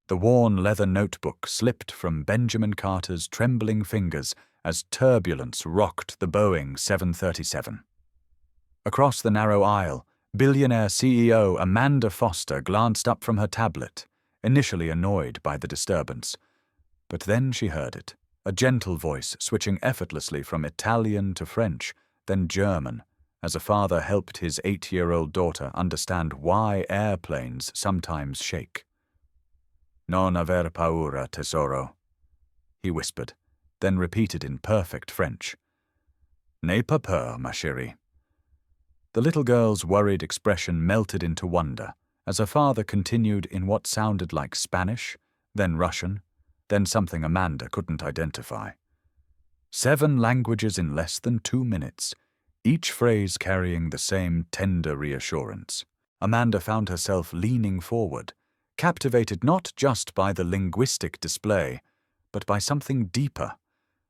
The worn leather notebook slipped from Benjamin Carter's trembling fingers as turbulence rocked the Boeing 737. Across the narrow aisle, Billionaire CEO Amanda Foster glanced up from her tablet, initially annoyed by the disturbance. But then she heard it, a gentle voice switching effortlessly from Italian to French, then German, as a father helped his 8-year-old daughter understand why airplanes sometimes shake. Non aver paura, tesoro, he whispered, then repeated in perfect French. N'aie pas peur, ma chérie. The little girl's worried expression melted into wonder as her father continued in what sounded like Spanish, then Russian, then something Amanda couldn't identify. 7 languages in less than 2 minutes, each phrase carrying the same tender reassurance. Amanda found herself leaning forward, captivated not just by the linguistic display, but by something deeper,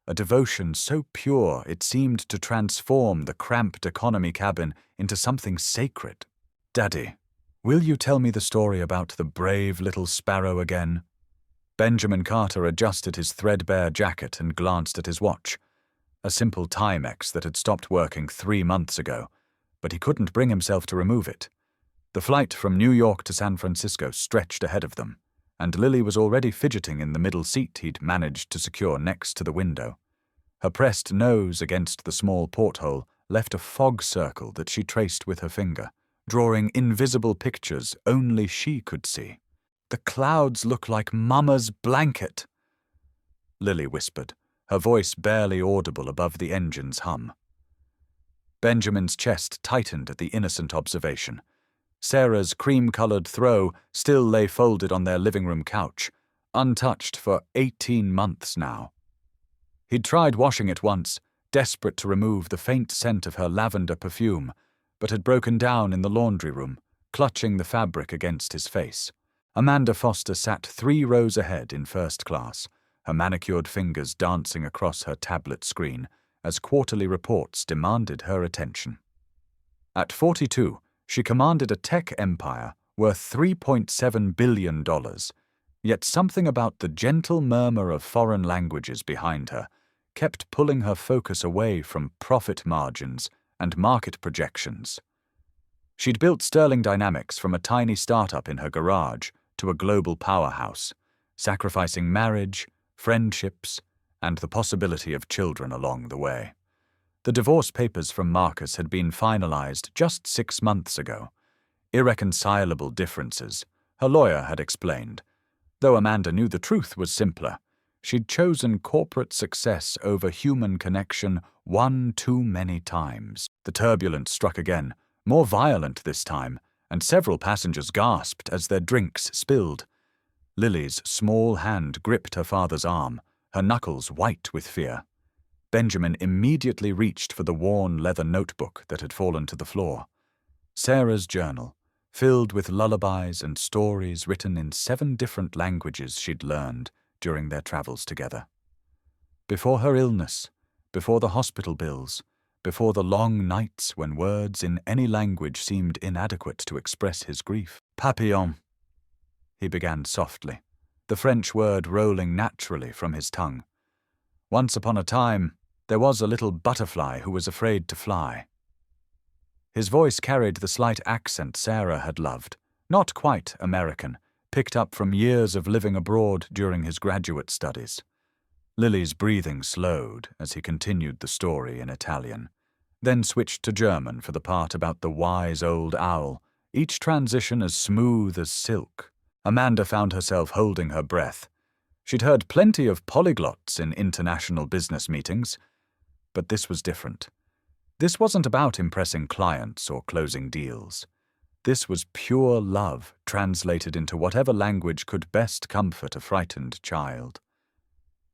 a devotion so pure it seemed to transform the cramped economy cabin into something sacred. Daddy, will you tell me the story about the brave little sparrow again? Benjamin Carter adjusted his threadbare jacket and glanced at his watch, a simple Timex that had stopped working 3 months ago, but he couldn't bring himself to remove it. The flight from New York to San Francisco stretched ahead of them, and Lily was already fidgeting in the middle seat he'd managed to secure next to the window. Her pressed nose against the small porthole left a fog circle that she traced with her finger, drawing invisible pictures only she could see. The clouds look like Mama's blanket, Lily whispered, her voice barely audible above the engine's hum. Benjamin's chest tightened at the innocent observation. Sarah's cream-colored throw still lay folded on their living room couch, untouched for 18 months now. He'd tried washing it once, desperate to remove the faint scent of her lavender perfume, but had broken down in the laundry room, clutching the fabric against his face. Amanda Foster sat 3 rows ahead in first class, her manicured fingers dancing across her tablet screen as quarterly reports demanded her attention. At 42, she commanded a tech empire worth $3.7 billion, yet something about the gentle murmur of foreign languages behind her kept pulling her focus away from profit margins and market projections. She'd built Sterling Dynamics from a tiny startup in her garage to a global powerhouse, sacrificing marriage, friendships, and the possibility of children along the way. The divorce papers from Marcus had been finalized just 6 months ago. Irreconcilable differences, her lawyer had explained. Though Amanda knew the truth was simpler, she'd chosen corporate success over human connection 1 too many times. The turbulence struck again, more violent this time, and several passengers gasped as their drinks spilled. Lily's small hand gripped her father's arm, her knuckles white with fear. Benjamin immediately reached for the worn leather notebook that had fallen to the floor. Sarah's journal, filled with lullabies and stories written in 7 different languages she'd learned during their travels together. Before her illness, before the hospital bills, before the long nights when words in any language seemed inadequate to express his grief. Papillon, he began softly, the French word rolling naturally from his tongue. Once upon a time, there was a little butterfly who was afraid to fly. His voice carried the slight accent Sarah had loved, not quite American, picked up from years of living abroad during his graduate studies. Lily's breathing slowed as he continued the story in Italian, then switched to German for the part about the wise old owl, each transition as smooth as silk. Amanda found herself holding her breath. She'd heard plenty of polyglots in international business meetings, but this was different. This wasn't about impressing clients or closing deals. This was pure love translated into whatever language could best comfort a frightened child.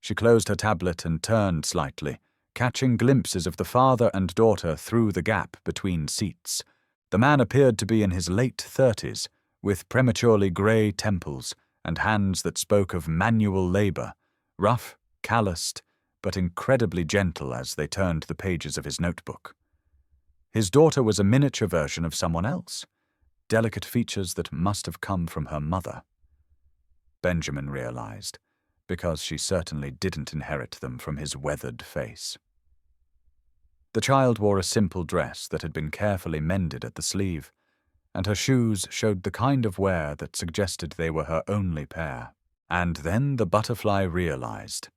She closed her tablet and turned slightly, catching glimpses of the father and daughter through the gap between seats. The man appeared to be in his late 30s, with prematurely grey temples and hands that spoke of manual labor, rough, calloused, but incredibly gentle as they turned the pages of his notebook. His daughter was a miniature version of someone else, delicate features that must have come from her mother. Benjamin realized, because she certainly didn't inherit them from his weathered face. The child wore a simple dress that had been carefully mended at the sleeve, and her shoes showed the kind of wear that suggested they were her only pair. And then the butterfly realized.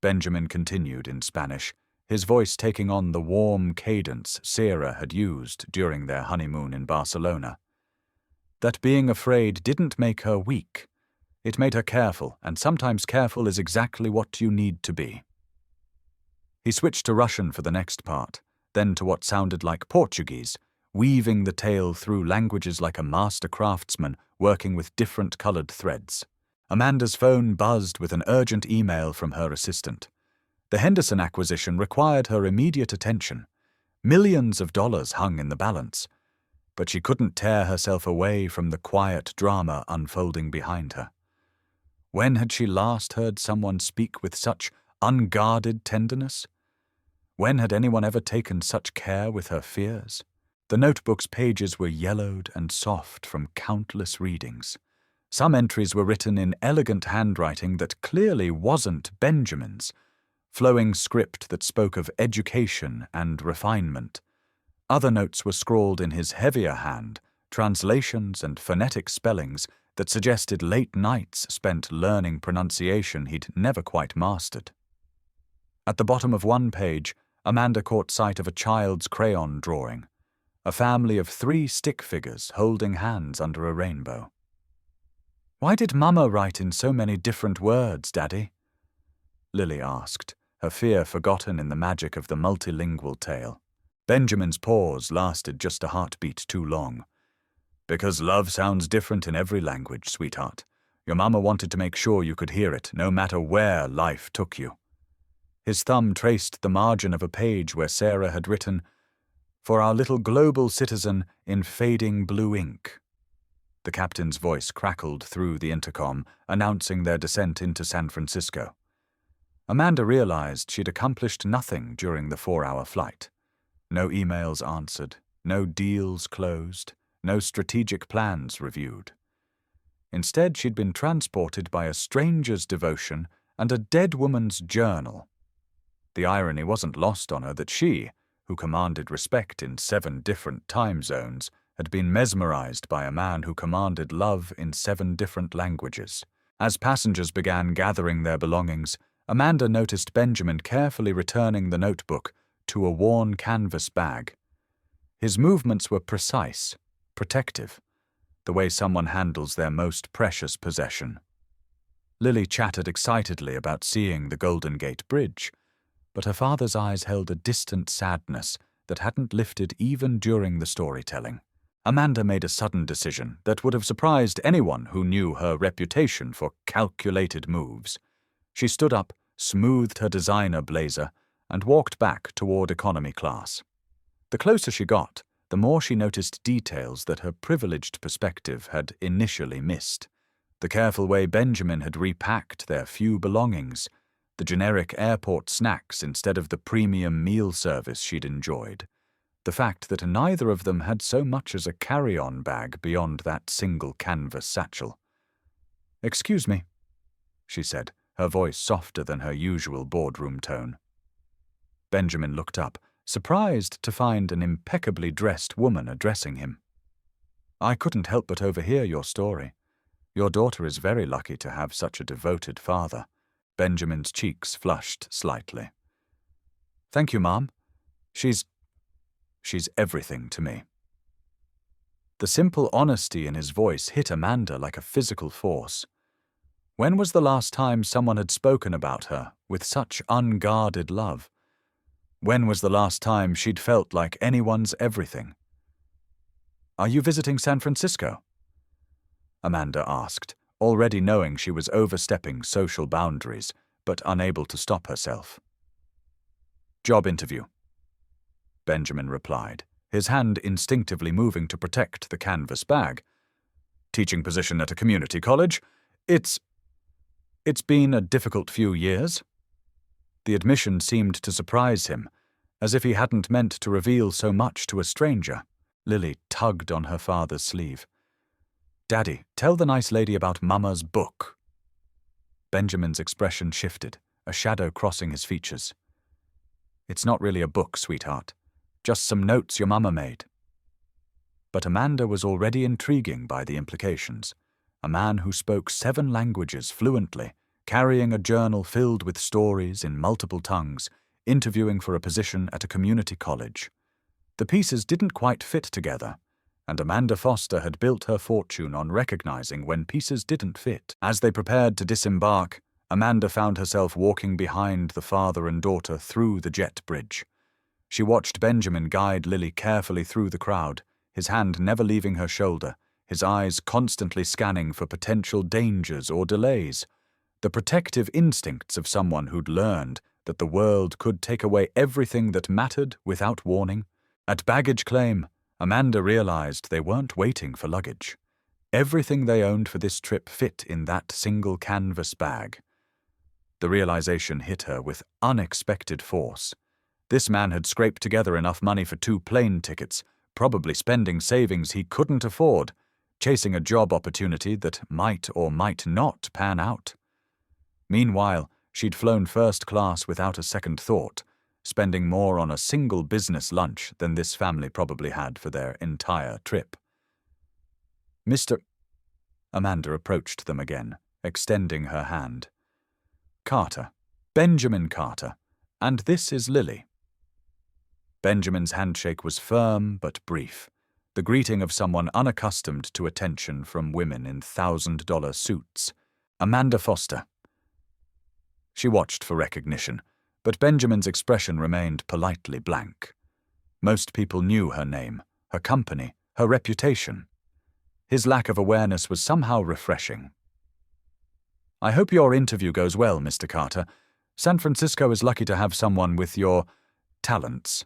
Benjamin continued in Spanish, his voice taking on the warm cadence Sarah had used during their honeymoon in Barcelona. That being afraid didn't make her weak. It made her careful, and sometimes careful is exactly what you need to be. He switched to Russian for the next part, then to what sounded like Portuguese, weaving the tale through languages like a master craftsman working with different colored threads. Amanda's phone buzzed with an urgent email from her assistant. The Henderson acquisition required her immediate attention. Millions of dollars hung in the balance, but she couldn't tear herself away from the quiet drama unfolding behind her. When had she last heard someone speak with such unguarded tenderness? When had anyone ever taken such care with her fears? The notebook's pages were yellowed and soft from countless readings. Some entries were written in elegant handwriting that clearly wasn't Benjamin's, flowing script that spoke of education and refinement. Other notes were scrawled in his heavier hand, translations and phonetic spellings that suggested late nights spent learning pronunciation he'd never quite mastered. At the bottom of one page, Amanda caught sight of a child's crayon drawing, a family of 3 stick figures holding hands under a rainbow. "Why did Mama write in so many different words, Daddy?" Lily asked, her fear forgotten in the magic of the multilingual tale. Benjamin's pause lasted just a heartbeat too long. "Because love sounds different in every language, sweetheart. Your mama wanted to make sure you could hear it, no matter where life took you." His thumb traced the margin of a page where Sarah had written, "For our little global citizen in fading blue ink." The captain's voice crackled through the intercom, announcing their descent into San Francisco. Amanda realized she'd accomplished nothing during the 4-hour flight. No emails answered, no deals closed, no strategic plans reviewed. Instead, she'd been transported by a stranger's devotion and a dead woman's journal. The irony wasn't lost on her that she, who commanded respect in 7 different time zones, had been mesmerized by a man who commanded love in 7 different languages. As passengers began gathering their belongings, Amanda noticed Benjamin carefully returning the notebook to a worn canvas bag. His movements were precise, protective, the way someone handles their most precious possession. Lily chattered excitedly about seeing the Golden Gate Bridge, but her father's eyes held a distant sadness that hadn't lifted even during the storytelling. Amanda made a sudden decision that would have surprised anyone who knew her reputation for calculated moves. She stood up, smoothed her designer blazer, and walked back toward economy class. The closer she got, the more she noticed details that her privileged perspective had initially missed. The careful way Benjamin had repacked their few belongings, the generic airport snacks instead of the premium meal service she'd enjoyed, the fact that neither of them had so much as a carry-on bag beyond that single canvas satchel. "Excuse me," she said, her voice softer than her usual boardroom tone. Benjamin looked up, surprised to find an impeccably dressed woman addressing him. "I couldn't help but overhear your story. Your daughter is very lucky to have such a devoted father." Benjamin's cheeks flushed slightly. "Thank you, Mom. She's everything to me." The simple honesty in his voice hit Amanda like a physical force. When was the last time someone had spoken about her with such unguarded love? When was the last time she'd felt like anyone's everything? "Are you visiting San Francisco?" Amanda asked, already knowing she was overstepping social boundaries, but unable to stop herself. "Job interview," Benjamin replied, his hand instinctively moving to protect the canvas bag. "Teaching position at a community college. It's been a difficult few years." The admission seemed to surprise him, as if he hadn't meant to reveal so much to a stranger. Lily tugged on her father's sleeve. "Daddy, tell the nice lady about Mama's book." Benjamin's expression shifted, a shadow crossing his features. "It's not really a book, sweetheart. Just some notes your mama made." But Amanda was already intriguing by the implications. A man who spoke 7 languages fluently, carrying a journal filled with stories in multiple tongues, interviewing for a position at a community college. The pieces didn't quite fit together, and Amanda Foster had built her fortune on recognizing when pieces didn't fit. As they prepared to disembark, Amanda found herself walking behind the father and daughter through the jet bridge. She watched Benjamin guide Lily carefully through the crowd, his hand never leaving her shoulder, his eyes constantly scanning for potential dangers or delays. The protective instincts of someone who'd learned that the world could take away everything that mattered without warning. At baggage claim, Amanda realized they weren't waiting for luggage. Everything they owned for this trip fit in that single canvas bag. The realization hit her with unexpected force. This man had scraped together enough money for 2 plane tickets, probably spending savings he couldn't afford, chasing a job opportunity that might or might not pan out. Meanwhile, she'd flown first class without a second thought, spending more on a single business lunch than this family probably had for their entire trip. "Mr. Amanda approached them again, extending her hand. "Carter. Benjamin Carter. And this is Lily." Benjamin's handshake was firm but brief, the greeting of someone unaccustomed to attention from women in $1,000 suits. "Amanda Foster." She watched for recognition, but Benjamin's expression remained politely blank. Most people knew her name, her company, her reputation. His lack of awareness was somehow refreshing. "I hope your interview goes well, Mr. Carter. San Francisco is lucky to have someone with your talents."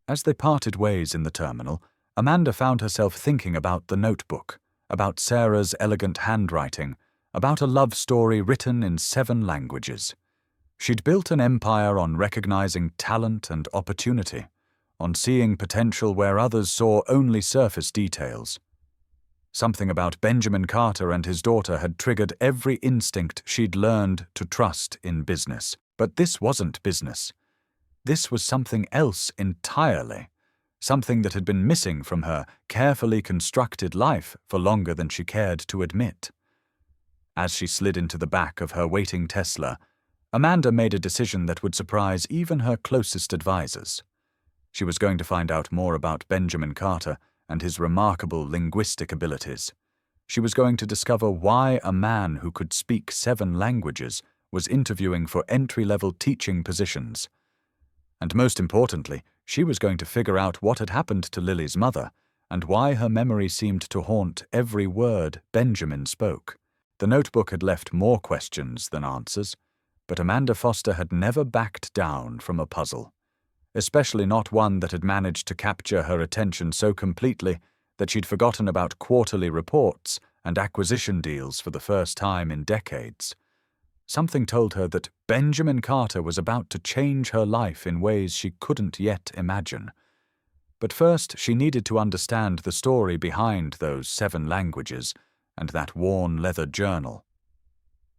As they parted ways in the terminal, Amanda found herself thinking about the notebook, about Sarah's elegant handwriting, about a love story written in 7 languages. She'd built an empire on recognizing talent and opportunity, on seeing potential where others saw only surface details. Something about Benjamin Carter and his daughter had triggered every instinct she'd learned to trust in business. But this wasn't business. This was something else entirely, something that had been missing from her carefully constructed life for longer than she cared to admit. As she slid into the back of her waiting Tesla, Amanda made a decision that would surprise even her closest advisors. She was going to find out more about Benjamin Carter and his remarkable linguistic abilities. She was going to discover why a man who could speak 7 languages was interviewing for entry-level teaching positions. And most importantly, she was going to figure out what had happened to Lily's mother and why her memory seemed to haunt every word Benjamin spoke. The notebook had left more questions than answers, but Amanda Foster had never backed down from a puzzle, especially not one that had managed to capture her attention so completely that she'd forgotten about quarterly reports and acquisition deals for the first time in decades. Something told her that Benjamin Carter was about to change her life in ways she couldn't yet imagine. But first, she needed to understand the story behind those 7 languages and that worn leather journal.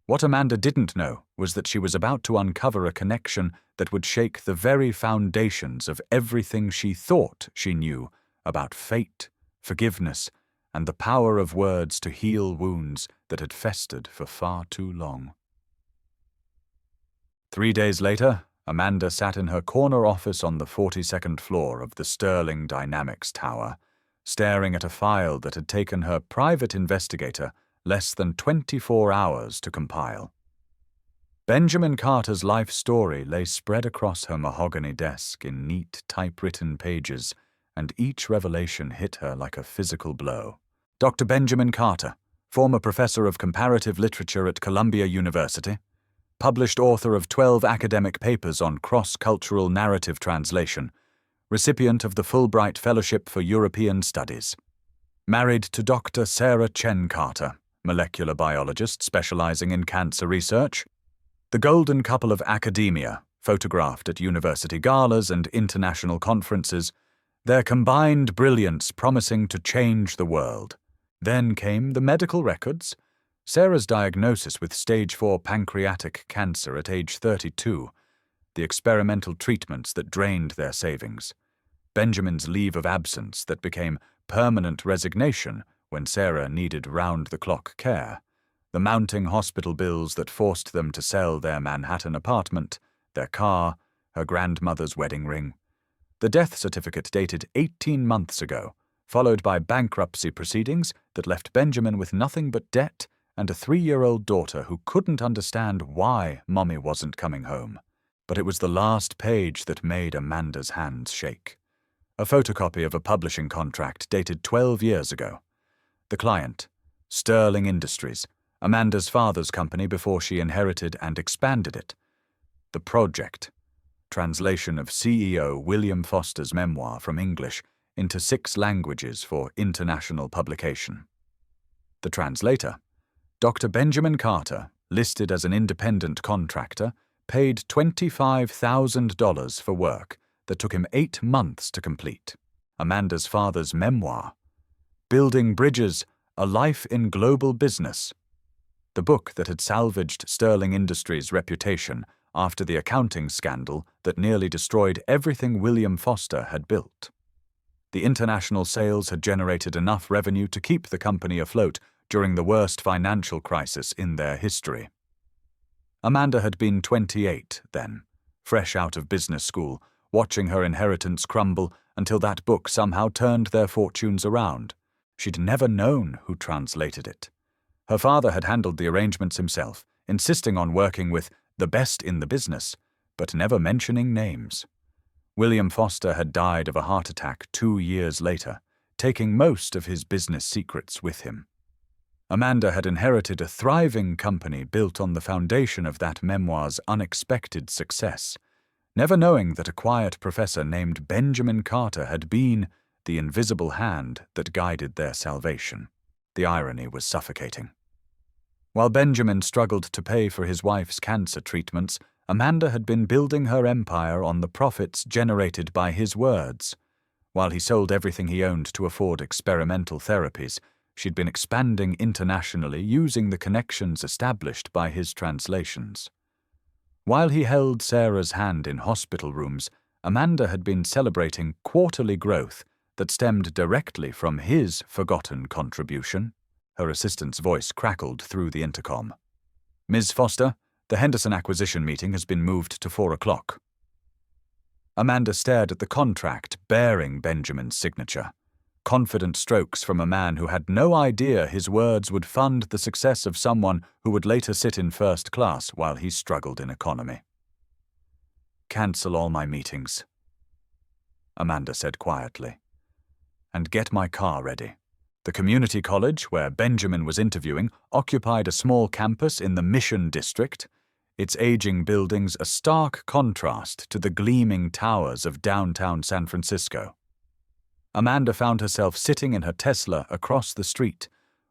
What Amanda didn't know was that she was about to uncover a connection that would shake the very foundations of everything she thought she knew about fate, forgiveness, and the power of words to heal wounds that had festered for far too long. 3 days later, Amanda sat in her corner office on the 42nd floor of the Sterling Dynamics Tower, staring at a file that had taken her private investigator less than 24 hours to compile. Benjamin Carter's life story lay spread across her mahogany desk in neat typewritten pages, and each revelation hit her like a physical blow. Dr. Benjamin Carter, former professor of comparative literature at Columbia University, published author of 12 academic papers on cross-cultural narrative translation, recipient of the Fulbright Fellowship for European Studies. Married to Dr. Sarah Chen Carter, molecular biologist specializing in cancer research. The golden couple of academia, photographed at university galas and international conferences, their combined brilliance promising to change the world. Then came the medical records. Sarah's diagnosis with stage 4 pancreatic cancer at age 32, the experimental treatments that drained their savings, Benjamin's leave of absence that became permanent resignation when Sarah needed round-the-clock care, the mounting hospital bills that forced them to sell their Manhattan apartment, their car, her grandmother's wedding ring, the death certificate dated 18 months ago, followed by bankruptcy proceedings that left Benjamin with nothing but debt and a 3-year-old daughter who couldn't understand why Mommy wasn't coming home. But it was the last page that made Amanda's hands shake. A photocopy of a publishing contract dated 12 years ago. The client, Sterling Industries, Amanda's father's company before she inherited and expanded it. The project, translation of CEO William Foster's memoir from English into 6 languages for international publication. The translator, Dr. Benjamin Carter, listed as an independent contractor, paid $25,000 for work that took him 8 months to complete. Amanda's father's memoir, Building Bridges, A Life in Global Business, the book that had salvaged Sterling Industries' reputation after the accounting scandal that nearly destroyed everything William Foster had built. The international sales had generated enough revenue to keep the company afloat during the worst financial crisis in their history. Amanda had been 28 then, fresh out of business school, watching her inheritance crumble until that book somehow turned their fortunes around. She'd never known who translated it. Her father had handled the arrangements himself, insisting on working with the best in the business, but never mentioning names. William Foster had died of a heart attack 2 years later, taking most of his business secrets with him. Amanda had inherited a thriving company built on the foundation of that memoir's unexpected success, never knowing that a quiet professor named Benjamin Carter had been the invisible hand that guided their salvation. The irony was suffocating. While Benjamin struggled to pay for his wife's cancer treatments, Amanda had been building her empire on the profits generated by his words. While he sold everything he owned to afford experimental therapies, she'd been expanding internationally using the connections established by his translations. While he held Sarah's hand in hospital rooms, Amanda had been celebrating quarterly growth that stemmed directly from his forgotten contribution. Her assistant's voice crackled through the intercom. "Ms. Foster, the Henderson acquisition meeting has been moved to 4 o'clock. Amanda stared at the contract bearing Benjamin's signature. Confident strokes from a man who had no idea his words would fund the success of someone who would later sit in first class while he struggled in economy. "Cancel all my meetings," Amanda said quietly, "and get my car ready." The community college where Benjamin was interviewing occupied a small campus in the Mission District, its aging buildings a stark contrast to the gleaming towers of downtown San Francisco. Amanda found herself sitting in her Tesla across the street,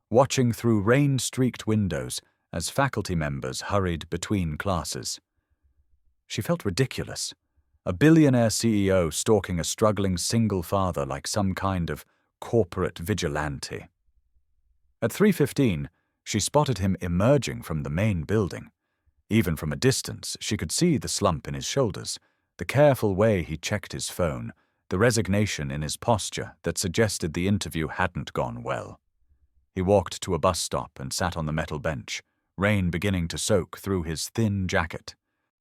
watching through rain-streaked windows as faculty members hurried between classes. She felt ridiculous, a billionaire CEO stalking a struggling single father like some kind of corporate vigilante. At 3:15, she spotted him emerging from the main building. Even from a distance, she could see the slump in his shoulders, the careful way he checked his phone, the resignation in his posture that suggested the interview hadn't gone well. He walked to a bus stop and sat on the metal bench, rain beginning to soak through his thin jacket.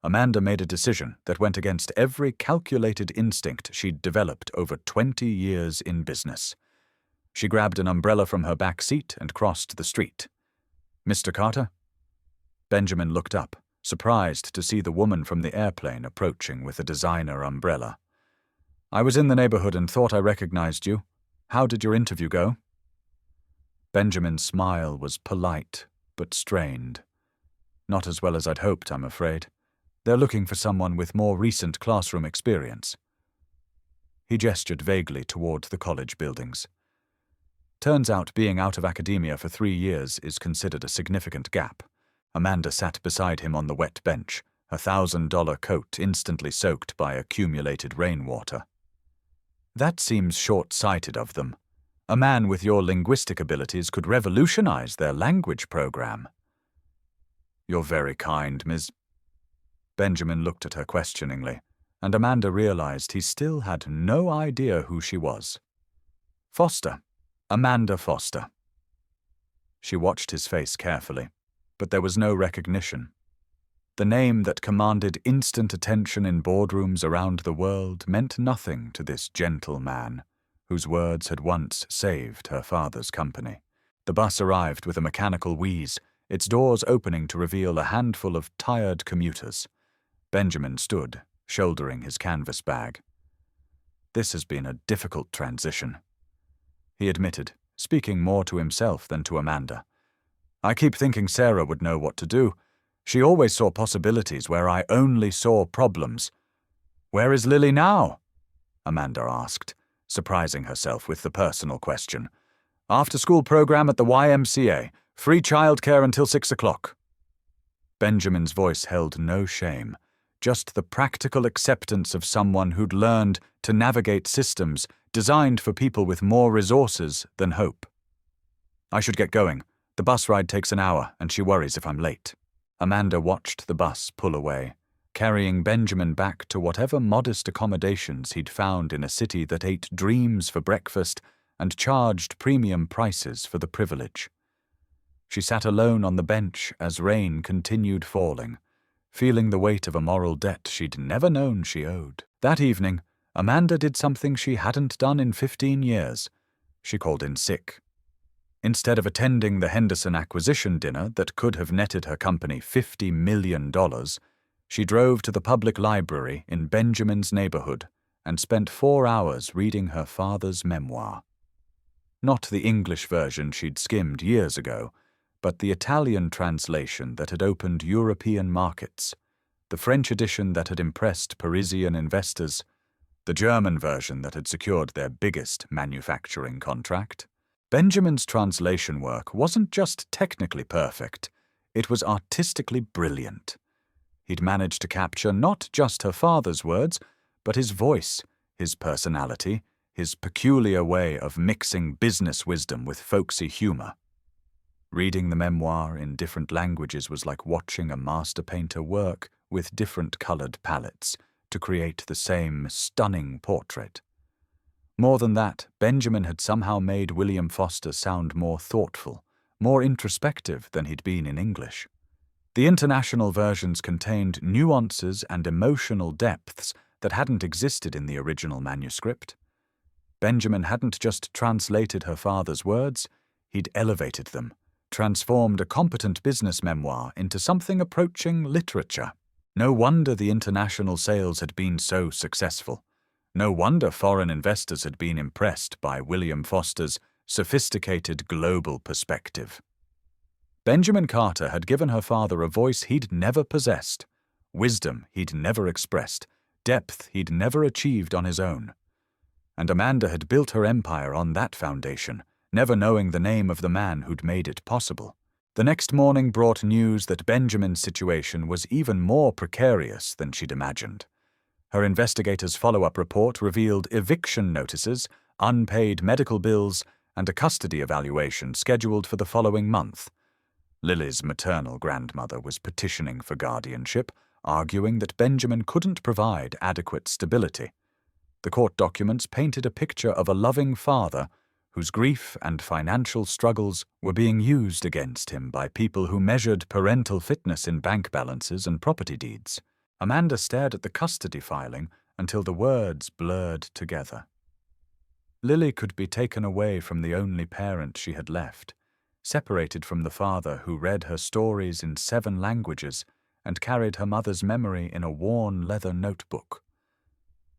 Amanda made a decision that went against every calculated instinct she'd developed over 20 years in business. She grabbed an umbrella from her back seat and crossed the street. "Mr. Carter?" Benjamin looked up, surprised to see the woman from the airplane approaching with a designer umbrella. "I was in the neighborhood and thought I recognized you. How did your interview go?" Benjamin's smile was polite, but strained. "Not as well as I'd hoped, I'm afraid. They're looking for someone with more recent classroom experience." He gestured vaguely toward the college buildings. Turns out being out of academia for 3 years is considered a significant gap. Amanda sat beside him on the wet bench, her $1,000 coat instantly soaked by accumulated rainwater. "That seems short-sighted of them," A man with your linguistic abilities could revolutionize their language program." "You're very kind, Miss—" Benjamin looked at her questioningly, and Amanda realized he still had no idea who she was. "Foster. Amanda Foster." She watched his face carefully, but there was no recognition. The name that commanded instant attention in boardrooms around the world meant nothing to this gentle man, whose words had once saved her father's company. The bus arrived with a mechanical wheeze, its doors opening to reveal a handful of tired commuters. Benjamin stood, shouldering his canvas bag. "This has been a difficult transition," he admitted, speaking more to himself than to Amanda. "I keep thinking Sarah would know what to do. She always saw possibilities where I only saw problems." "Where is Lily now?" Amanda asked, surprising herself with the personal question. "After-school program at the YMCA. Free childcare until 6 o'clock. Benjamin's voice held no shame, just the practical acceptance of someone who'd learned to navigate systems designed for people with more resources than hope. "I should get going. The bus ride takes an hour, and she worries if I'm late." Amanda watched the bus pull away, carrying Benjamin back to whatever modest accommodations he'd found in a city that ate dreams for breakfast and charged premium prices for the privilege. She sat alone on the bench as rain continued falling, feeling the weight of a moral debt she'd never known she owed. That evening, Amanda did something she hadn't done in 15 years. She called in sick. Instead of attending the Henderson acquisition dinner that could have netted her company $50 million, she drove to the public library in Benjamin's neighborhood and spent 4 hours reading her father's memoir. Not the English version she'd skimmed years ago, but the Italian translation that had opened European markets, the French edition that had impressed Parisian investors, the German version that had secured their biggest manufacturing contract. Benjamin's translation work wasn't just technically perfect, it was artistically brilliant. He'd managed to capture not just her father's words, but his voice, his personality, his peculiar way of mixing business wisdom with folksy humor. Reading the memoir in different languages was like watching a master painter work with different colored palettes to create the same stunning portrait. More than that, Benjamin had somehow made William Foster sound more thoughtful, more introspective than he'd been in English. The international versions contained nuances and emotional depths that hadn't existed in the original manuscript. Benjamin hadn't just translated her father's words, he'd elevated them, transformed a competent business memoir into something approaching literature. No wonder the international sales had been so successful. No wonder foreign investors had been impressed by William Foster's sophisticated global perspective. Benjamin Carter had given her father a voice he'd never possessed, wisdom he'd never expressed, depth he'd never achieved on his own. And Amanda had built her empire on that foundation, never knowing the name of the man who'd made it possible. The next morning brought news that Benjamin's situation was even more precarious than she'd imagined. Her investigator's follow-up report revealed eviction notices, unpaid medical bills, and a custody evaluation scheduled for the following month. Lily's maternal grandmother was petitioning for guardianship, arguing that Benjamin couldn't provide adequate stability. The court documents painted a picture of a loving father whose grief and financial struggles were being used against him by people who measured parental fitness in bank balances and property deeds. Amanda stared at the custody filing until the words blurred together. Lily could be taken away from the only parent she had left, separated from the father who read her stories in 7 languages and carried her mother's memory in a worn leather notebook.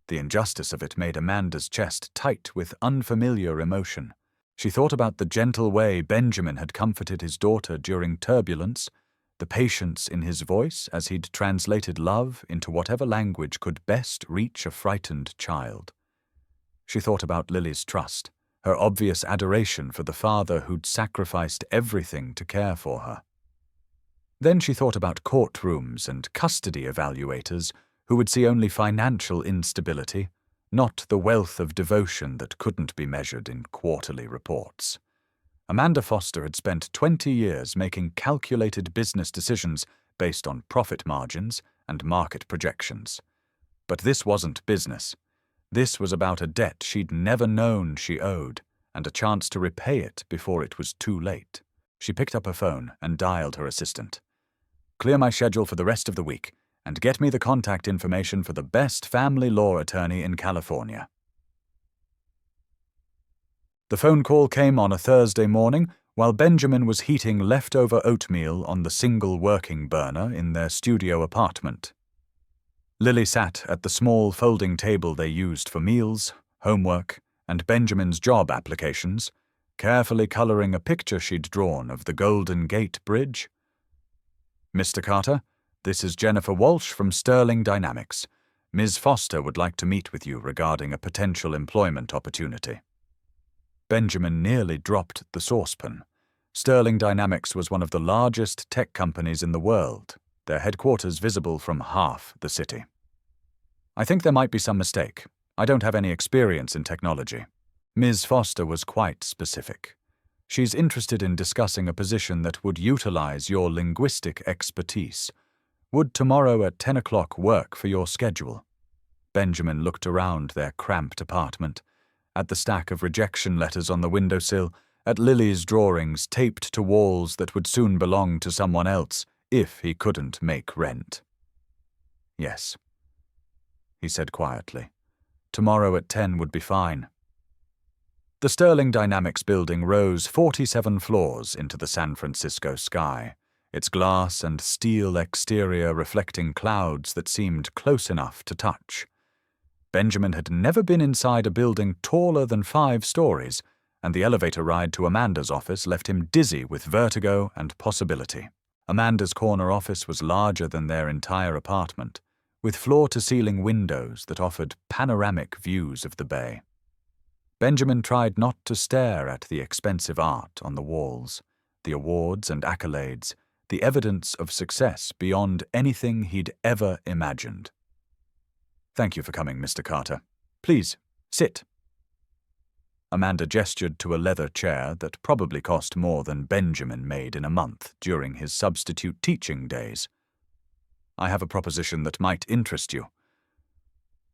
The injustice of it made Amanda's chest tight with unfamiliar emotion. She thought about the gentle way Benjamin had comforted his daughter during turbulence, the patience in his voice as he'd translated love into whatever language could best reach a frightened child. She thought about Lily's trust, her obvious adoration for the father who'd sacrificed everything to care for her. Then she thought about courtrooms and custody evaluators who would see only financial instability, not the wealth of devotion that couldn't be measured in quarterly reports. Amanda Foster had spent 20 years making calculated business decisions based on profit margins and market projections. But this wasn't business. This was about a debt she'd never known she owed, and a chance to repay it before it was too late. She picked up her phone and dialed her assistant. "Clear my schedule for the rest of the week, and get me the contact information for the best family law attorney in California." The phone call came on a Thursday morning while Benjamin was heating leftover oatmeal on the single working burner in their studio apartment. Lily sat at the small folding table they used for meals, homework, and Benjamin's job applications, carefully coloring a picture she'd drawn of the Golden Gate Bridge. "Mr. Carter, this is Jennifer Walsh from Sterling Dynamics. Ms. Foster would like to meet with you regarding a potential employment opportunity." Benjamin nearly dropped the saucepan. Sterling Dynamics was one of the largest tech companies in the world, their headquarters visible from half the city. "I think there might be some mistake. I don't have any experience in technology." Ms. Foster was quite specific. "She's interested in discussing a position that would utilize your linguistic expertise. Would tomorrow at 10 o'clock work for your schedule?" Benjamin looked around their cramped apartment, at the stack of rejection letters on the windowsill, at Lily's drawings taped to walls that would soon belong to someone else if he couldn't make rent. "Yes," he said quietly. "Tomorrow at 10 would be fine." The Sterling Dynamics building rose 47 floors into the San Francisco sky, its glass and steel exterior reflecting clouds that seemed close enough to touch. Benjamin had never been inside a building taller than 5 stories, and the elevator ride to Amanda's office left him dizzy with vertigo and possibility. Amanda's corner office was larger than their entire apartment, with floor-to-ceiling windows that offered panoramic views of the bay. Benjamin tried not to stare at the expensive art on the walls, the awards and accolades, the evidence of success beyond anything he'd ever imagined. "Thank you for coming, Mr. Carter. Please, sit." Amanda gestured to a leather chair that probably cost more than Benjamin made in a month during his substitute teaching days. "I have a proposition that might interest you."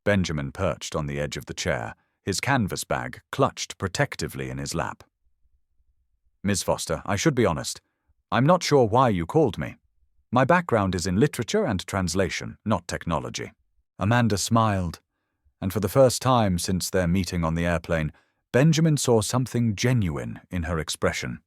Benjamin perched on the edge of the chair, his canvas bag clutched protectively in his lap. "Ms. Foster, I should be honest. I'm not sure why you called me. My background is in literature and translation, not technology." Amanda smiled, and for the first time since their meeting on the airplane, Benjamin saw something genuine in her expression.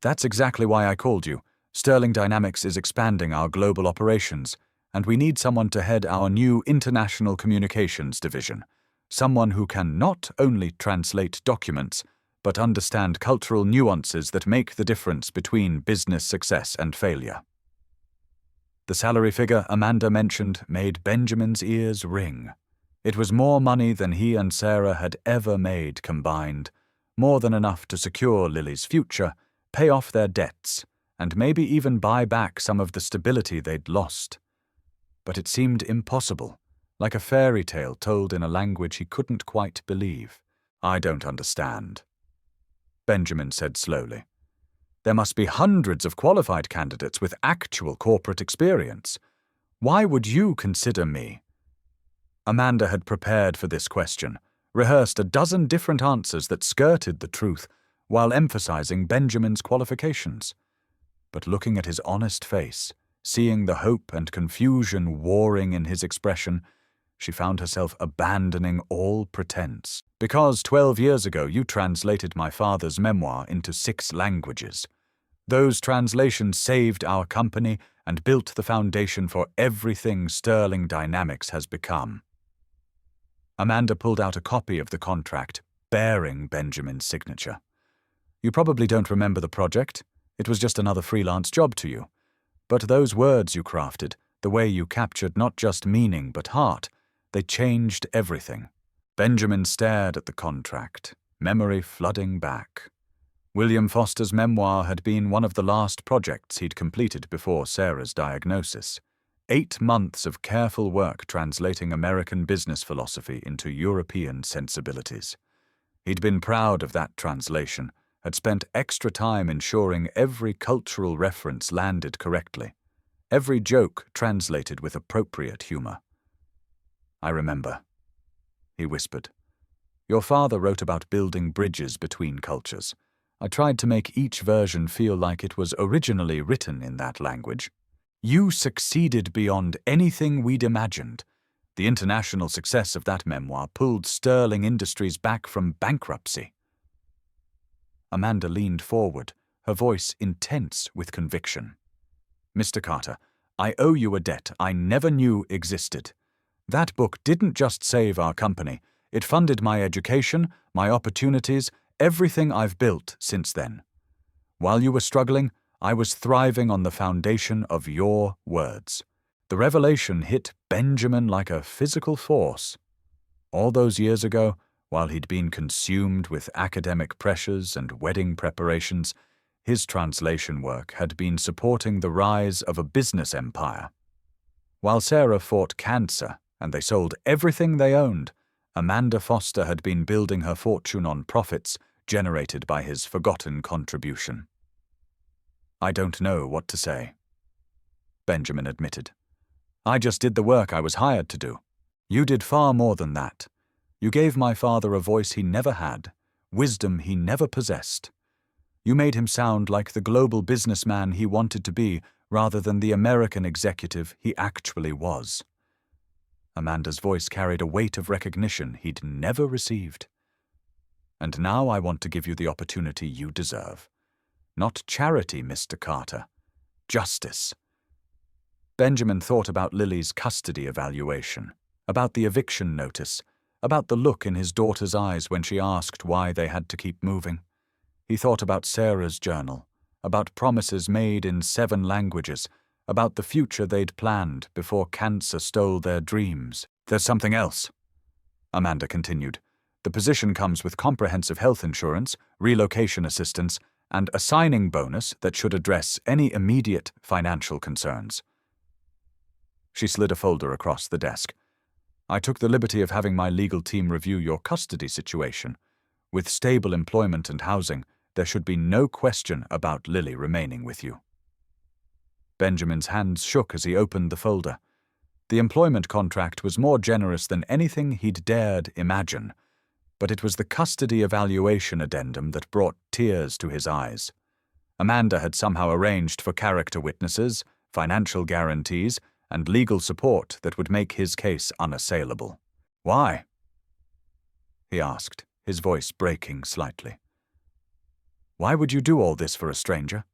"That's exactly why I called you. Sterling Dynamics is expanding our global operations, and we need someone to head our new international communications division. Someone who can not only translate documents, but understand cultural nuances that make the difference between business success and failure." The salary figure Amanda mentioned made Benjamin's ears ring. It was more money than he and Sarah had ever made combined, more than enough to secure Lily's future, pay off their debts, and maybe even buy back some of the stability they'd lost. But it seemed impossible, like a fairy tale told in a language he couldn't quite believe. "I don't understand," Benjamin said slowly. "There must be hundreds of qualified candidates with actual corporate experience. Why would you consider me?" Amanda had prepared for this question, rehearsed a dozen different answers that skirted the truth while emphasizing Benjamin's qualifications. But looking at his honest face, seeing the hope and confusion warring in his expression, she found herself abandoning all pretense. "Because 12 years ago you translated my father's memoir into 6 languages. Those translations saved our company and built the foundation for everything Sterling Dynamics has become." Amanda pulled out a copy of the contract, bearing Benjamin's signature. "You probably don't remember the project. It was just another freelance job to you. But those words you crafted, the way you captured not just meaning but heart, they changed everything." Benjamin stared at the contract, memory flooding back. William Foster's memoir had been one of the last projects he'd completed before Sarah's diagnosis. 8 months of careful work translating American business philosophy into European sensibilities. He'd been proud of that translation, had spent extra time ensuring every cultural reference landed correctly, every joke translated with appropriate humor. "I remember," he whispered. "Your father wrote about building bridges between cultures. I tried to make each version feel like it was originally written in that language. You succeeded beyond anything we'd imagined. The international success of that memoir pulled Sterling Industries back from bankruptcy." Amanda leaned forward, her voice intense with conviction. "Mr. Carter, I owe you a debt I never knew existed. That book didn't just save our company, it funded my education, my opportunities, everything I've built since then. While you were struggling, I was thriving on the foundation of your words. The revelation hit Benjamin like a physical force. All those years ago, while he'd been consumed with academic pressures and wedding preparations, his translation work had been supporting the rise of a business empire. While Sarah fought cancer and they sold everything they owned, Amanda Foster had been building her fortune on profits generated by his forgotten contribution. "I don't know what to say," Benjamin admitted. "I just did the work I was hired to do. You did far more than that. You gave my father a voice he never had, wisdom he never possessed. You made him sound like the global businessman he wanted to be rather than the American executive he actually was." Amanda's voice carried a weight of recognition he'd never received. "And now I want to give you the opportunity you deserve. Not charity, Mr. Carter. Justice." Benjamin thought about Lily's custody evaluation, about the eviction notice, about the look in his daughter's eyes when she asked why they had to keep moving. He thought about Sarah's journal, about promises made in 7 languages, about the future they'd planned before cancer stole their dreams. "There's something else," Amanda continued. "The position comes with comprehensive health insurance, relocation assistance, and a signing bonus that should address any immediate financial concerns." She slid a folder across the desk. "I took the liberty of having my legal team review your custody situation. With stable employment and housing, there should be no question about Lily remaining with you." Benjamin's hands shook as he opened the folder. The employment contract was more generous than anything he'd dared imagine, but it was the custody evaluation addendum that brought tears to his eyes. Amanda had somehow arranged for character witnesses, financial guarantees, and legal support that would make his case unassailable. "Why?" he asked, his voice breaking slightly. "Why would you do all this for a stranger?"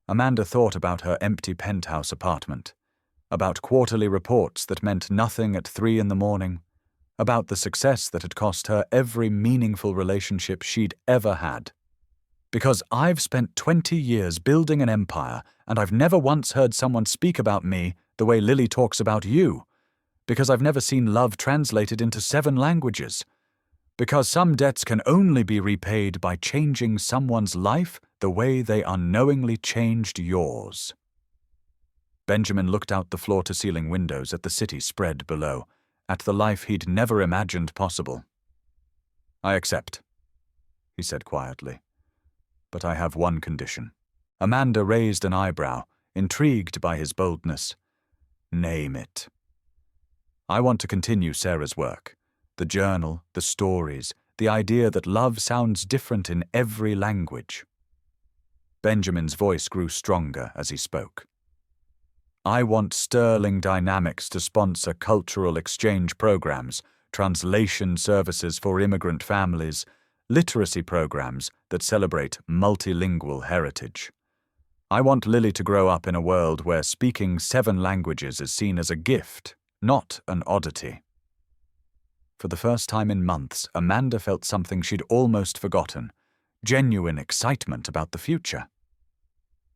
Amanda thought about her empty penthouse apartment, about quarterly reports that meant nothing at 3 in the morning, about the success that had cost her every meaningful relationship she'd ever had. "Because I've spent 20 years building an empire, and I've never once heard someone speak about me the way Lily talks about you. Because I've never seen love translated into 7 languages. Because some debts can only be repaid by changing someone's life the way they unknowingly changed yours." Benjamin looked out the floor-to-ceiling windows at the city spread below, at the life he'd never imagined possible. "I accept," he said quietly. "But I have one condition." Amanda raised an eyebrow, intrigued by his boldness. "Name it." "I want to continue Sarah's work. The journal, the stories, the idea that love sounds different in every language." Benjamin's voice grew stronger as he spoke. "I want Sterling Dynamics to sponsor cultural exchange programs, translation services for immigrant families, literacy programs that celebrate multilingual heritage. I want Lily to grow up in a world where speaking 7 languages is seen as a gift, not an oddity." For the first time in months, Amanda felt something she'd almost forgotten, genuine excitement about the future.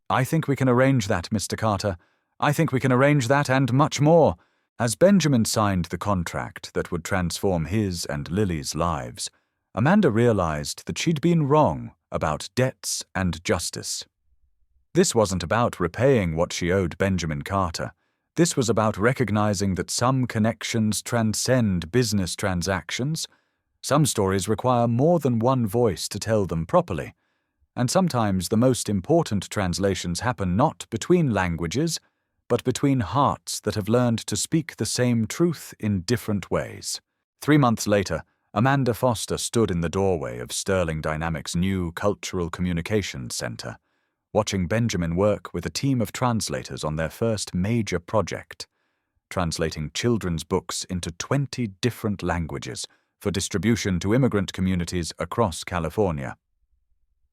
"I think we can arrange that, Mr. Carter. I think we can arrange that and much more." As Benjamin signed the contract that would transform his and Lily's lives, Amanda realized that she'd been wrong about debts and justice. This wasn't about repaying what she owed Benjamin Carter. This was about recognizing that some connections transcend business transactions. Some stories require more than one voice to tell them properly, and sometimes the most important translations happen not between languages, but between hearts that have learned to speak the same truth in different ways. 3 months later, Amanda Foster stood in the doorway of Sterling Dynamics' new Cultural Communications Center, watching Benjamin work with a team of translators on their first major project, translating children's books into 20 different languages for distribution to immigrant communities across California.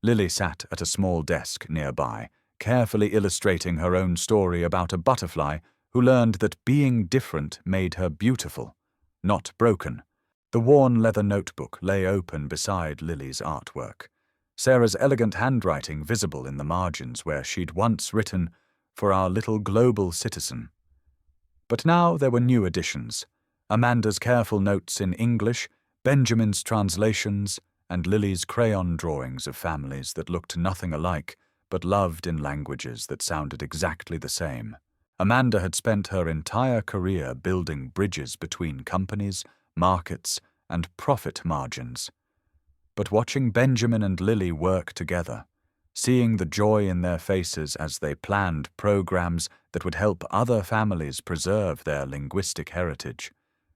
Lily sat at a small desk nearby, carefully illustrating her own story about a butterfly who learned that being different made her beautiful, not broken. The worn leather notebook lay open beside Lily's artwork, Sarah's elegant handwriting visible in the margins where she'd once written, "For our little global citizen." But now there were new additions: Amanda's careful notes in English, Benjamin's translations, and Lily's crayon drawings of families that looked nothing alike, but loved in languages that sounded exactly the same. Amanda had spent her entire career building bridges between companies, markets, and profit margins. But watching Benjamin and Lily work together, seeing the joy in their faces as they planned programs that would help other families preserve their linguistic heritage,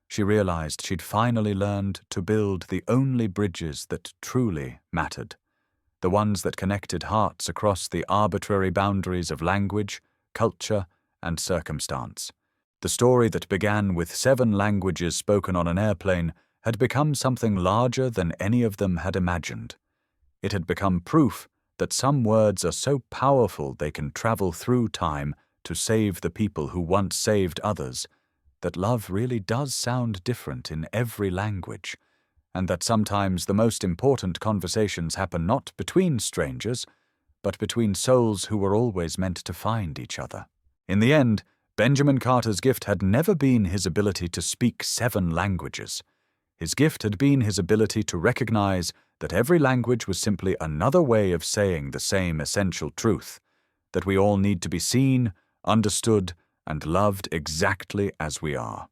she realized she'd finally learned to build the only bridges that truly mattered, the ones that connected hearts across the arbitrary boundaries of language, culture, and circumstance. The story that began with 7 languages spoken on an airplane had become something larger than any of them had imagined. It had become proof that some words are so powerful they can travel through time to save the people who once saved others, that love really does sound different in every language, and that sometimes the most important conversations happen not between strangers, but between souls who were always meant to find each other. In the end, Benjamin Carter's gift had never been his ability to speak 7 languages. His gift had been his ability to recognize that every language was simply another way of saying the same essential truth, that we all need to be seen, understood, and loved exactly as we are.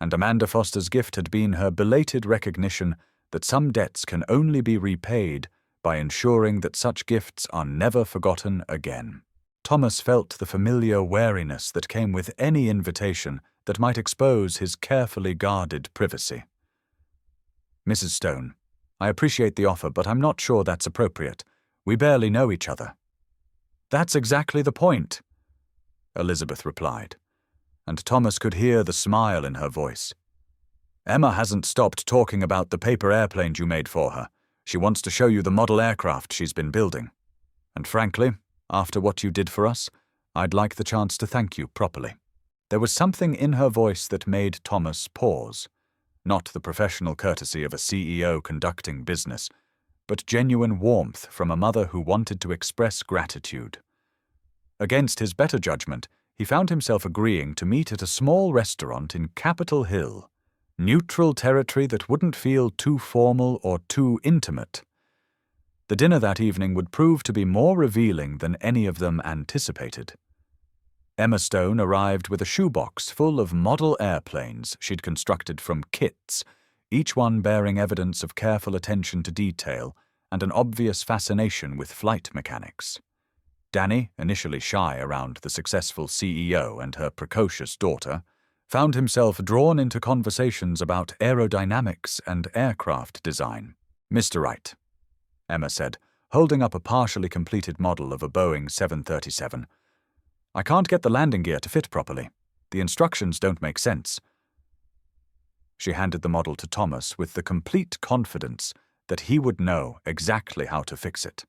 And Amanda Foster's gift had been her belated recognition that some debts can only be repaid by ensuring that such gifts are never forgotten again. Thomas felt the familiar wariness that came with any invitation that might expose his carefully guarded privacy. "Mrs. Stone, I appreciate the offer, but I'm not sure that's appropriate. We barely know each other." "That's exactly the point," Elizabeth replied, and Thomas could hear the smile in her voice. "Emma hasn't stopped talking about the paper airplanes you made for her. She wants to show you the model aircraft she's been building. And frankly, after what you did for us, I'd like the chance to thank you properly." There was something in her voice that made Thomas pause. Not the professional courtesy of a CEO conducting business, but genuine warmth from a mother who wanted to express gratitude. Against his better judgment, he found himself agreeing to meet at a small restaurant in Capitol Hill, neutral territory that wouldn't feel too formal or too intimate. The dinner that evening would prove to be more revealing than any of them anticipated. Emma Stone arrived with a shoebox full of model airplanes she'd constructed from kits, each one bearing evidence of careful attention to detail and an obvious fascination with flight mechanics. Danny, initially shy around the successful CEO and her precocious daughter, found himself drawn into conversations about aerodynamics and aircraft design. "Mr. Wright," Emma said, holding up a partially completed model of a Boeing 737. "I can't get the landing gear to fit properly. The instructions don't make sense." She handed the model to Thomas with the complete confidence that he would know exactly how to fix it.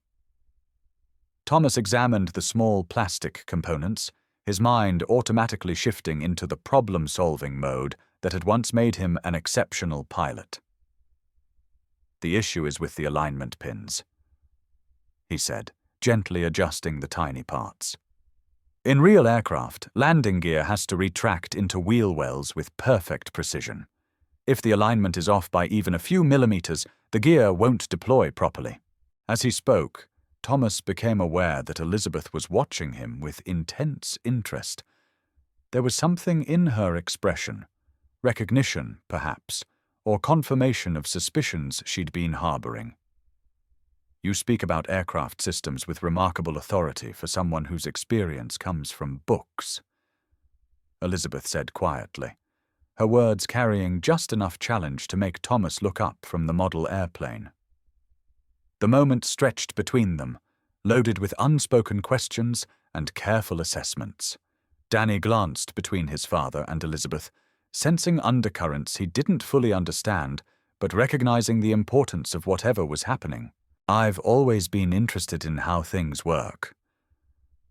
Thomas examined the small plastic components, his mind automatically shifting into the problem-solving mode that had once made him an exceptional pilot. "The issue is with the alignment pins," he said, gently adjusting the tiny parts. "In real aircraft, landing gear has to retract into wheel wells with perfect precision. If the alignment is off by even a few millimeters, the gear won't deploy properly." As he spoke, Thomas became aware that Elizabeth was watching him with intense interest. There was something in her expression, recognition, perhaps, or confirmation of suspicions she'd been harboring. You speak about aircraft systems with remarkable authority for someone whose experience comes from books, Elizabeth said quietly, her words carrying just enough challenge to make Thomas look up from the model airplane. The moment stretched between them, loaded with unspoken questions and careful assessments. Danny glanced between his father and Elizabeth, sensing undercurrents he didn't fully understand, but recognizing the importance of whatever was happening. "I've always been interested in how things work,"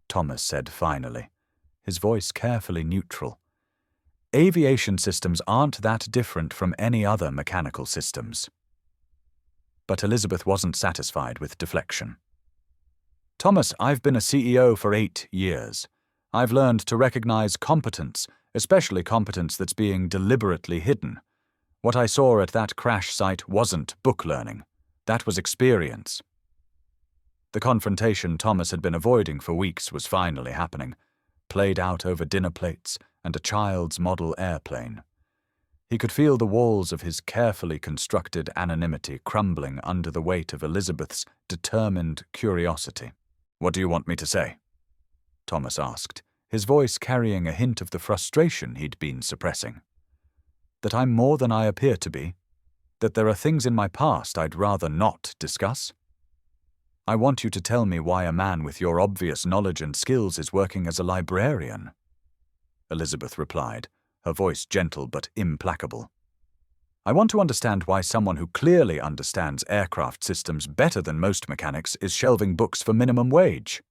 Thomas said finally, his voice carefully neutral. "Aviation systems aren't that different from any other mechanical systems." But Elizabeth wasn't satisfied with deflection. "Thomas, I've been a CEO for 8 years. I've learned to recognize competence, especially competence that's being deliberately hidden. What I saw at that crash site wasn't book learning. That was experience." The confrontation Thomas had been avoiding for weeks was finally happening, played out over dinner plates and a child's model airplane. He could feel the walls of his carefully constructed anonymity crumbling under the weight of Elizabeth's determined curiosity. "What do you want me to say?" Thomas asked, his voice carrying a hint of the frustration he'd been suppressing. "That I'm more than I appear to be? That there are things in my past I'd rather not discuss? I want you to tell me why a man with your obvious knowledge and skills is working as a librarian," Elizabeth replied, her voice gentle but implacable. "I want to understand why someone who clearly understands aircraft systems better than most mechanics is shelving books for minimum wage."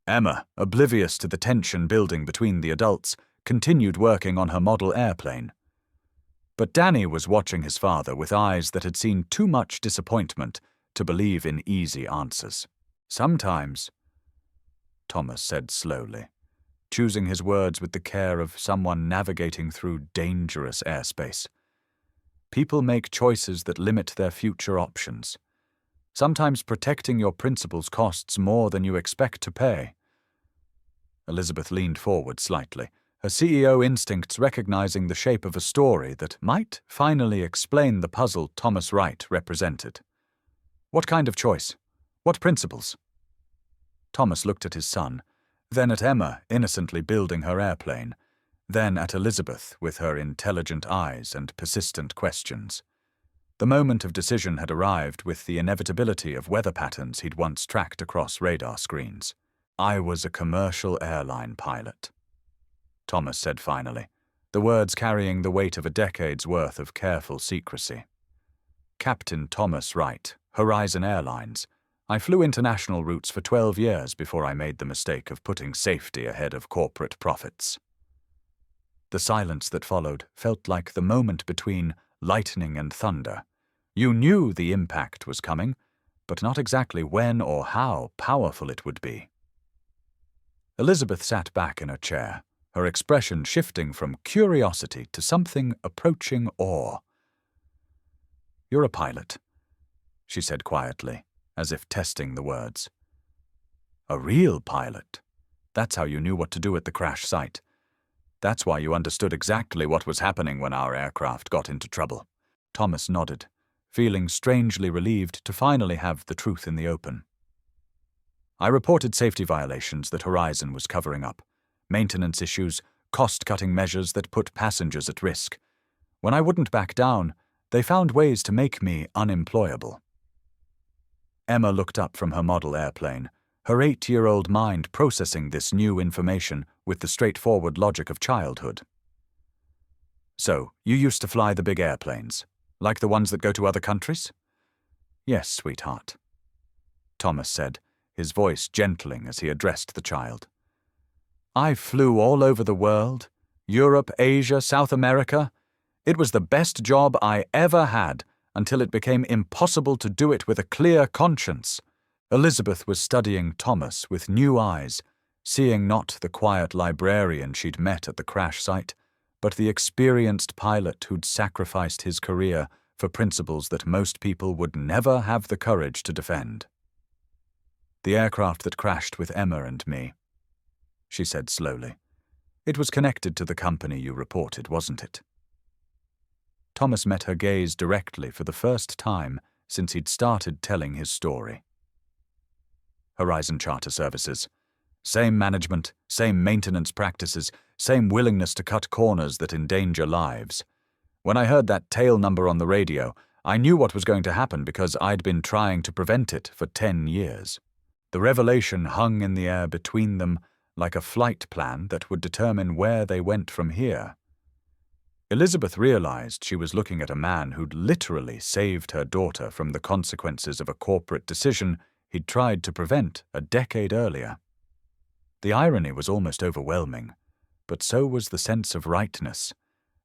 Emma, oblivious to the tension building between the adults, continued working on her model airplane. But Danny was watching his father with eyes that had seen too much disappointment to believe in easy answers. "Sometimes," Thomas said slowly, choosing his words with the care of someone navigating through dangerous airspace, "people make choices that limit their future options. Sometimes protecting your principles costs more than you expect to pay." Elizabeth leaned forward slightly, her CEO instincts recognizing the shape of a story that might finally explain the puzzle Thomas Wright represented. "What kind of choice? What principles?" Thomas looked at his son, then at Emma innocently building her airplane, then at Elizabeth with her intelligent eyes and persistent questions. The moment of decision had arrived with the inevitability of weather patterns he'd once tracked across radar screens. "I was a commercial airline pilot," Thomas said finally, the words carrying the weight of a decade's worth of careful secrecy. "Captain Thomas Wright, Horizon Airlines. I flew international routes for 12 years before I made the mistake of putting safety ahead of corporate profits." The silence that followed felt like the moment between lightning and thunder. You knew the impact was coming, but not exactly when or how powerful it would be. Elizabeth sat back in her chair, her expression shifting from curiosity to something approaching awe. "You're a pilot," she said quietly, as if testing the words. "A real pilot. That's how you knew what to do at the crash site. That's why you understood exactly what was happening when our aircraft got into trouble." Thomas nodded, feeling strangely relieved to finally have the truth in the open. "I reported safety violations that Horizon was covering up, maintenance issues, cost-cutting measures that put passengers at risk. When I wouldn't back down, they found ways to make me unemployable." Emma looked up from her model airplane, her 8-year-old mind processing this new information with the straightforward logic of childhood. "So, you used to fly the big airplanes, like the ones that go to other countries?" "Yes, sweetheart," Thomas said, his voice gentling as he addressed the child. "I flew all over the world, Europe, Asia, South America. It was the best job I ever had, until it became impossible to do it with a clear conscience." Elizabeth was studying Thomas with new eyes, seeing not the quiet librarian she'd met at the crash site, but the experienced pilot who'd sacrificed his career for principles that most people would never have the courage to defend. "The aircraft that crashed with Emma and me," she said slowly, It was connected to the company you reported, wasn't it? Thomas met her gaze directly for the first time since he'd started telling his story. Horizon Charter Services. Same management, same maintenance practices, same willingness to cut corners that endanger lives. When I heard that tail number on the radio, I knew what was going to happen because I'd been trying to prevent it for 10 years. The revelation hung in the air between them like a flight plan that would determine where they went from here. Elizabeth realized she was looking at a man who'd literally saved her daughter from the consequences of a corporate decision he'd tried to prevent a decade earlier. The irony was almost overwhelming, but so was the sense of rightness,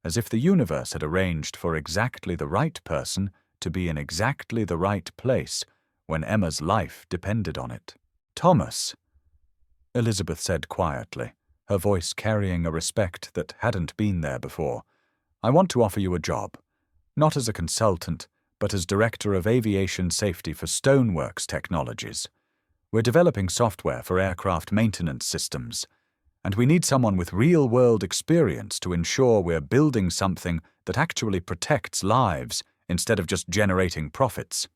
as if the universe had arranged for exactly the right person to be in exactly the right place when Emma's life depended on it. "Thomas," Elizabeth said quietly, her voice carrying a respect that hadn't been there before, "I want to offer you a job, not as a consultant, but as Director of Aviation Safety for Stoneworks Technologies. We're developing software for aircraft maintenance systems, and we need someone with real-world experience to ensure we're building something that actually protects lives instead of just generating profits."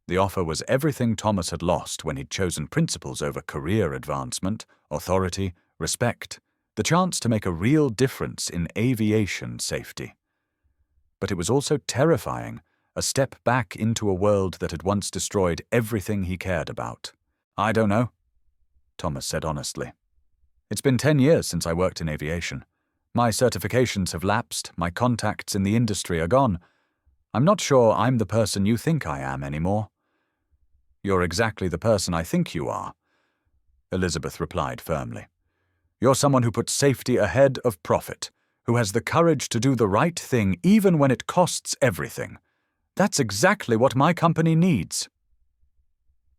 The offer was everything Thomas had lost when he'd chosen principles over career advancement, authority, respect, the chance to make a real difference in aviation safety. But it was also terrifying, a step back into a world that had once destroyed everything he cared about. "I don't know," Thomas said honestly. "It's been 10 years since I worked in aviation. My certifications have lapsed, my contacts in the industry are gone. I'm not sure I'm the person you think I am anymore." "You're exactly the person I think you are," Elizabeth replied firmly. "You're someone who puts safety ahead of profit, who has the courage to do the right thing even when it costs everything. That's exactly what my company needs."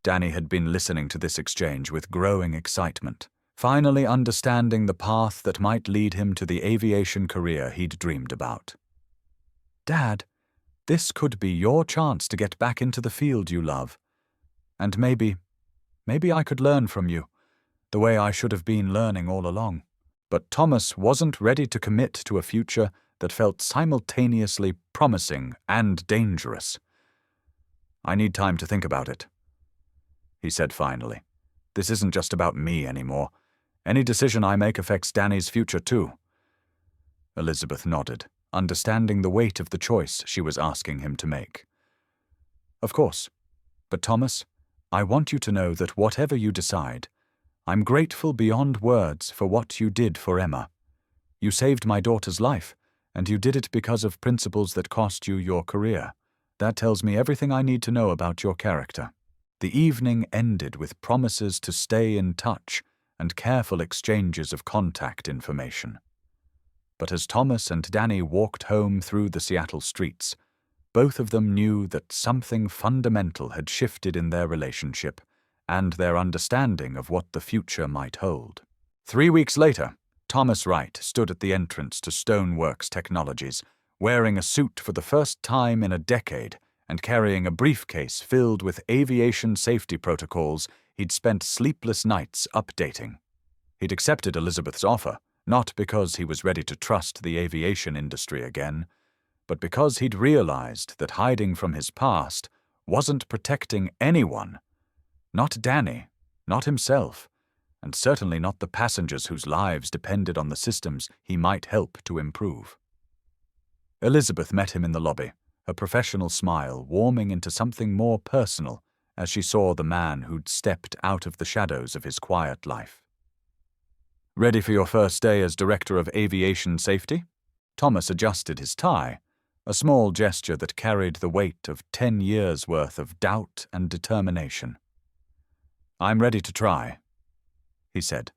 Danny had been listening to this exchange with growing excitement, finally understanding the path that might lead him to the aviation career he'd dreamed about. "Dad, this could be your chance to get back into the field you love. And maybe I could learn from you, the way I should have been learning all along." But Thomas wasn't ready to commit to a future that felt simultaneously promising and dangerous. "I need time to think about it," he said finally. "This isn't just about me anymore. Any decision I make affects Danny's future too." Elizabeth nodded, understanding the weight of the choice she was asking him to make. "Of course. But Thomas, I want you to know that whatever you decide, I'm grateful beyond words for what you did for Emma. You saved my daughter's life, and you did it because of principles that cost you your career. That tells me everything I need to know about your character." The evening ended with promises to stay in touch and careful exchanges of contact information. But as Thomas and Danny walked home through the Seattle streets, both of them knew that something fundamental had shifted in their relationship and their understanding of what the future might hold. 3 weeks later, Thomas Wright stood at the entrance to Stoneworks Technologies, wearing a suit for the first time in a decade and carrying a briefcase filled with aviation safety protocols he'd spent sleepless nights updating. He'd accepted Elizabeth's offer, not because he was ready to trust the aviation industry again, but because he'd realized that hiding from his past wasn't protecting anyone. Not Danny, not himself, and certainly not the passengers whose lives depended on the systems he might help to improve. Elizabeth met him in the lobby, her professional smile warming into something more personal as she saw the man who'd stepped out of the shadows of his quiet life. "Ready for your first day as Director of Aviation Safety?" Thomas adjusted his tie, a small gesture that carried the weight of 10 years' worth of doubt and determination. "I'm ready to try," he said,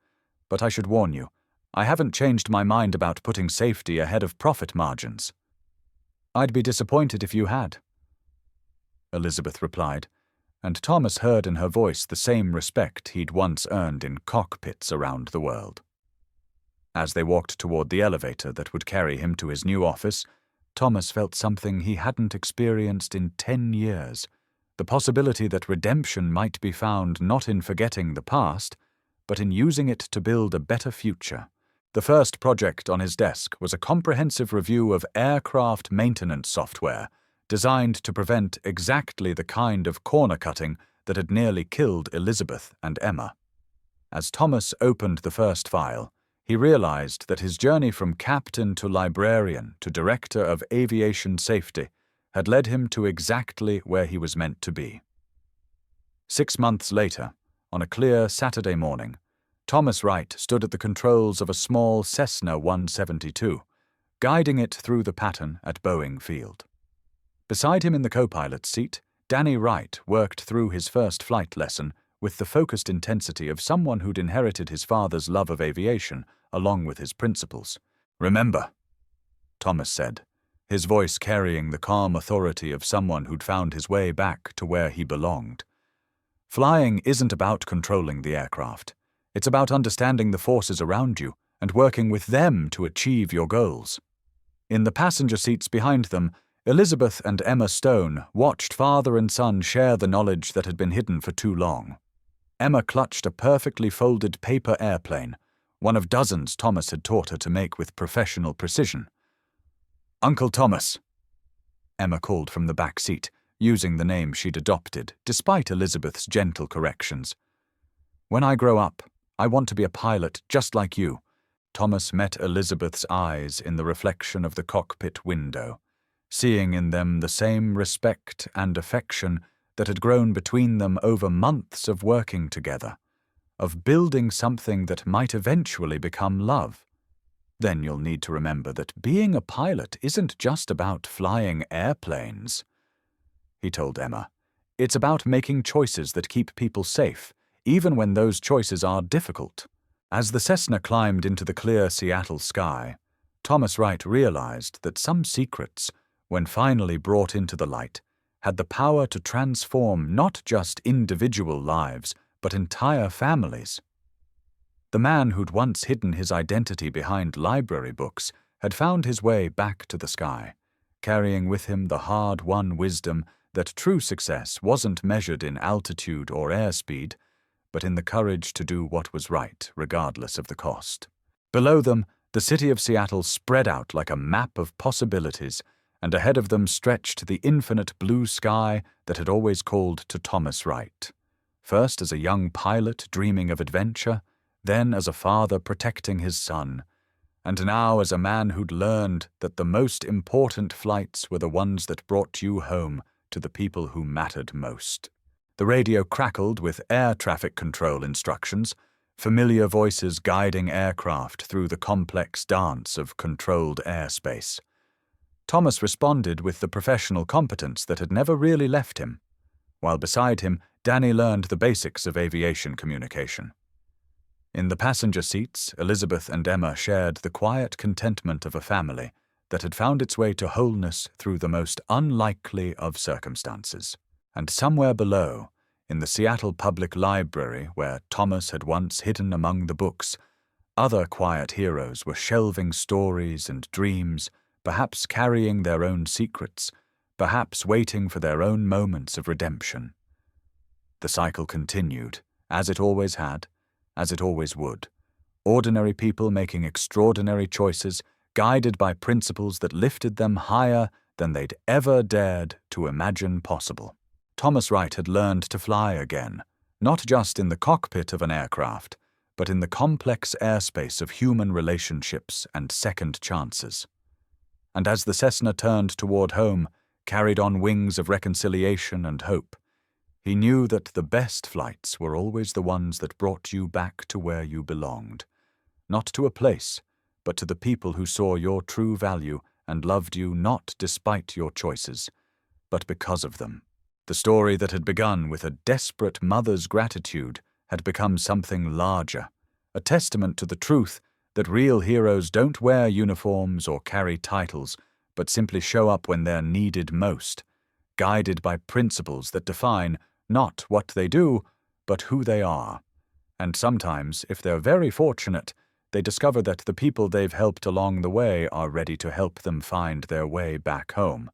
"but I should warn you, I haven't changed my mind about putting safety ahead of profit margins." "I'd be disappointed if you had," Elizabeth replied, and Thomas heard in her voice the same respect he'd once earned in cockpits around the world. As they walked toward the elevator that would carry him to his new office, Thomas felt something he hadn't experienced in 10 years, the possibility that redemption might be found not in forgetting the past, but in using it to build a better future. The first project on his desk was a comprehensive review of aircraft maintenance software, designed to prevent exactly the kind of corner cutting that had nearly killed Elizabeth and Emma. As Thomas opened the first file, he realized that his journey from captain to librarian to director of aviation safety had led him to exactly where he was meant to be. 6 months later, on a clear Saturday morning, Thomas Wright stood at the controls of a small Cessna 172, guiding it through the pattern at Boeing Field. Beside him in the co-pilot's seat, Danny Wright worked through his first flight lesson with the focused intensity of someone who'd inherited his father's love of aviation along with his principles. "Remember," Thomas said, his voice carrying the calm authority of someone who'd found his way back to where he belonged. "Flying isn't about controlling the aircraft. It's about understanding the forces around you and working with them to achieve your goals." In the passenger seats behind them, Elizabeth and Emma Stone watched father and son share the knowledge that had been hidden for too long. Emma clutched a perfectly folded paper airplane, one of dozens Thomas had taught her to make with professional precision. "Uncle Thomas," Emma called from the back seat, using the name she'd adopted, despite Elizabeth's gentle corrections. "When I grow up, I want to be a pilot just like you." Thomas met Elizabeth's eyes in the reflection of the cockpit window, seeing in them the same respect and affection that had grown between them over months of working together, of building something that might eventually become love. "Then you'll need to remember that being a pilot isn't just about flying airplanes," he told Emma. "It's about making choices that keep people safe, even when those choices are difficult." As the Cessna climbed into the clear Seattle sky, Thomas Wright realized that some secrets, when finally brought into the light, had the power to transform not just individual lives, but entire families. The man who'd once hidden his identity behind library books had found his way back to the sky, carrying with him the hard-won wisdom that true success wasn't measured in altitude or airspeed, but in the courage to do what was right, regardless of the cost. Below them, the city of Seattle spread out like a map of possibilities, and ahead of them stretched the infinite blue sky that had always called to Thomas Wright. First as a young pilot dreaming of adventure, then as a father protecting his son, and now as a man who'd learned that the most important flights were the ones that brought you home to the people who mattered most. The radio crackled with air traffic control instructions, familiar voices guiding aircraft through the complex dance of controlled airspace. Thomas responded with the professional competence that had never really left him, while beside him, Danny learned the basics of aviation communication. In the passenger seats, Elizabeth and Emma shared the quiet contentment of a family that had found its way to wholeness through the most unlikely of circumstances. And somewhere below, in the Seattle Public Library where Thomas had once hidden among the books, other quiet heroes were shelving stories and dreams, perhaps carrying their own secrets, perhaps waiting for their own moments of redemption. The cycle continued, as it always had, as it always would. Ordinary people making extraordinary choices, guided by principles that lifted them higher than they'd ever dared to imagine possible. Thomas Wright had learned to fly again, not just in the cockpit of an aircraft, but in the complex airspace of human relationships and second chances. And as the Cessna turned toward home, carried on wings of reconciliation and hope, he knew that the best flights were always the ones that brought you back to where you belonged, not to a place, but to the people who saw your true value and loved you not despite your choices, but because of them. The story that had begun with a desperate mother's gratitude had become something larger, a testament to the truth that real heroes don't wear uniforms or carry titles, but simply show up when they're needed most, guided by principles that define not what they do, but who they are. And sometimes, if they're very fortunate, they discover that the people they've helped along the way are ready to help them find their way back home.